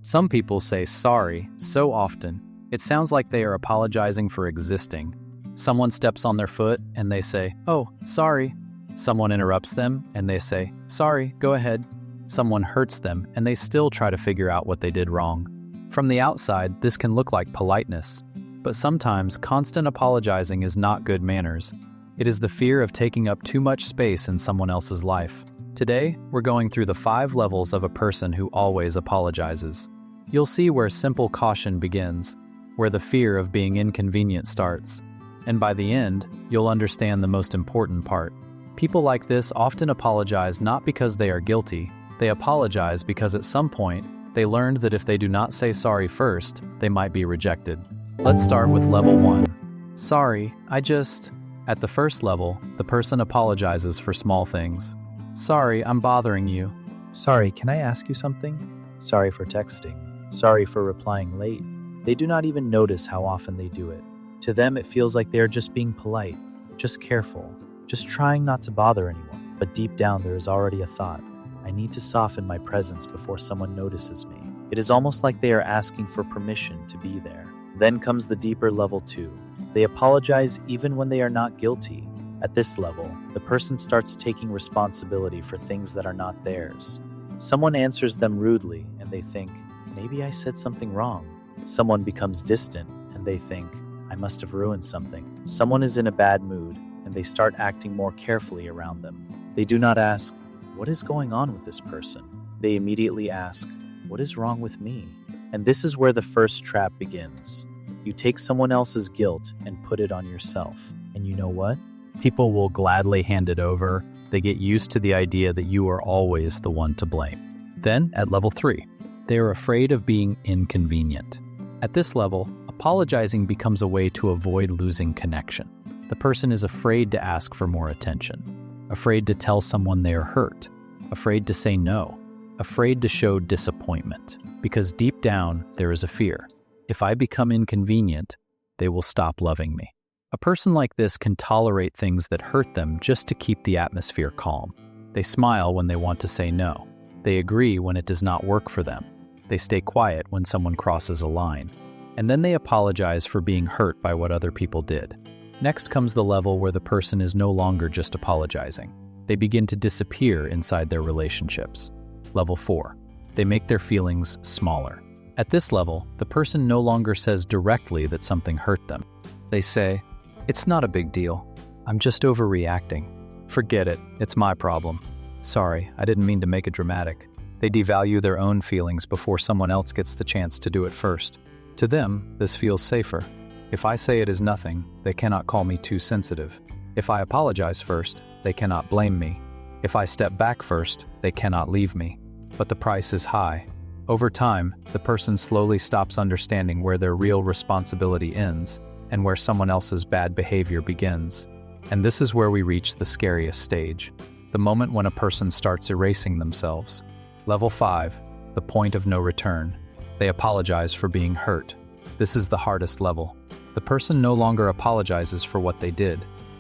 Some people say sorry so often, it sounds like they are apologizing for existing. Someone steps on their foot and they say, "Oh, sorry." Someone interrupts them and they say, "Sorry, go ahead." Someone hurts them and they still try to figure out what they did wrong. From the outside, this can look like politeness, but sometimes constant apologizing is not good manners. It is the fear of taking up too much space in someone else's life. Today, we're going through the 5 levels of a person who always apologizes. You'll see where simple caution begins, where the fear of being inconvenient starts. And by the end, you'll understand the most important part. People like this often apologize not because they are guilty, they apologize because at some point, they learned that if they do not say sorry first, they might be rejected. Let's start with level 1. Sorry, At the first level, the person apologizes for small things. "Sorry, I'm bothering you." Sorry, can I ask you something? Sorry for texting. Sorry for replying late. They do not even notice how often they do it. To them, it feels like they are just being polite, just careful, just trying not to bother anyone. But deep down, there is already a thought. I need to soften my presence before someone notices me. It is almost like they are asking for permission to be there. Then comes the deeper level 2. They apologize even when they are not guilty. At this level, the person starts taking responsibility for things that are not theirs. Someone answers them rudely and they think, maybe I said something wrong. Someone becomes distant and they think, I must have ruined something. Someone is in a bad mood and they start acting more carefully around them. They do not ask, what is going on with this person? They immediately ask, what is wrong with me? And this is where the first trap begins. You take someone else's guilt and put it on yourself. And you know what? People will gladly hand it over. They get used to the idea that you are always the one to blame. Then, at level 3, they are afraid of being inconvenient. At this level, apologizing becomes a way to avoid losing connection. The person is afraid to ask for more attention, afraid to tell someone they are hurt, afraid to say no, afraid to show disappointment, because deep down there is a fear. If I become inconvenient, they will stop loving me. A person like this can tolerate things that hurt them just to keep the atmosphere calm. They smile when they want to say no. They agree when it does not work for them. They stay quiet when someone crosses a line. And then they apologize for being hurt by what other people did. Next comes the level where the person is no longer just apologizing. They begin to disappear inside their relationships. Level 4. They make their feelings smaller. At this level, the person no longer says directly that something hurt them. They say, "It's not a big deal. I'm just overreacting. Forget it. It's my problem. Sorry, I didn't mean to make it dramatic." They devalue their own feelings before someone else gets the chance to do it first. To them, this feels safer. If I say it is nothing, they cannot call me too sensitive. If I apologize first, they cannot blame me. If I step back first, they cannot leave me. But the price is high. Over time, the person slowly stops understanding where their real responsibility ends and where someone else's bad behavior begins. And this is where we reach the scariest stage, the moment when a person starts erasing themselves. Level 5, the point of no return. They apologize for being hurt. This is the hardest level. The person no longer apologizes for what they did.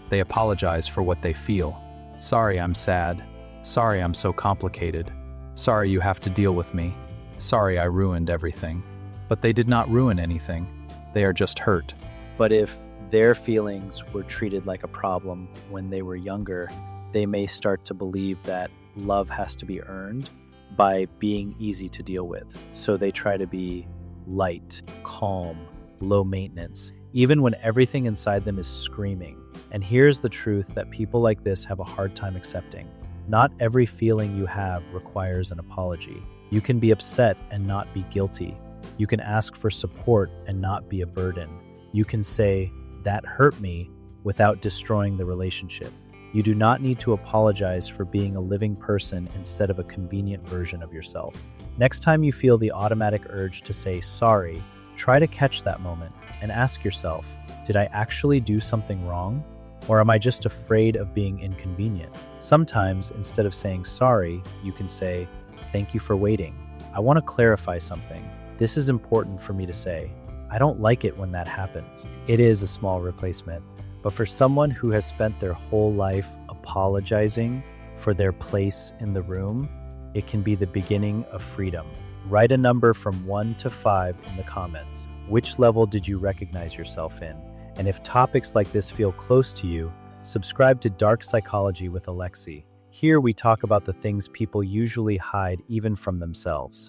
They apologize for what they feel. Sorry, I'm sad. Sorry, I'm so complicated. Sorry, you have to deal with me. Sorry, I ruined everything. But they did not ruin anything. They are just hurt. But if their feelings were treated like a problem when they were younger, they may start to believe that love has to be earned by being easy to deal with. So they try to be light, calm, low maintenance, even when everything inside them is screaming. And here's the truth that people like this have a hard time accepting. Not every feeling you have requires an apology. You can be upset and not be guilty. You can ask for support and not be a burden. You can say, "That hurt me," without destroying the relationship. You do not need to apologize for being a living person instead of a convenient version of yourself. Next time you feel the automatic urge to say sorry, try to catch that moment and ask yourself, did I actually do something wrong? Or am I just afraid of being inconvenient? Sometimes, instead of saying sorry, you can say, "Thank you for waiting. I want to clarify something. This is important for me to say. I don't like it when that happens." It is a small replacement, but for someone who has spent their whole life apologizing for their place in the room, it can be the beginning of freedom. Write a number from 1 to 5 in the comments. Which level did you recognize yourself in? And if topics like this feel close to you, subscribe to Dark Psychology with Alexey. Here we talk about the things people usually hide even from themselves.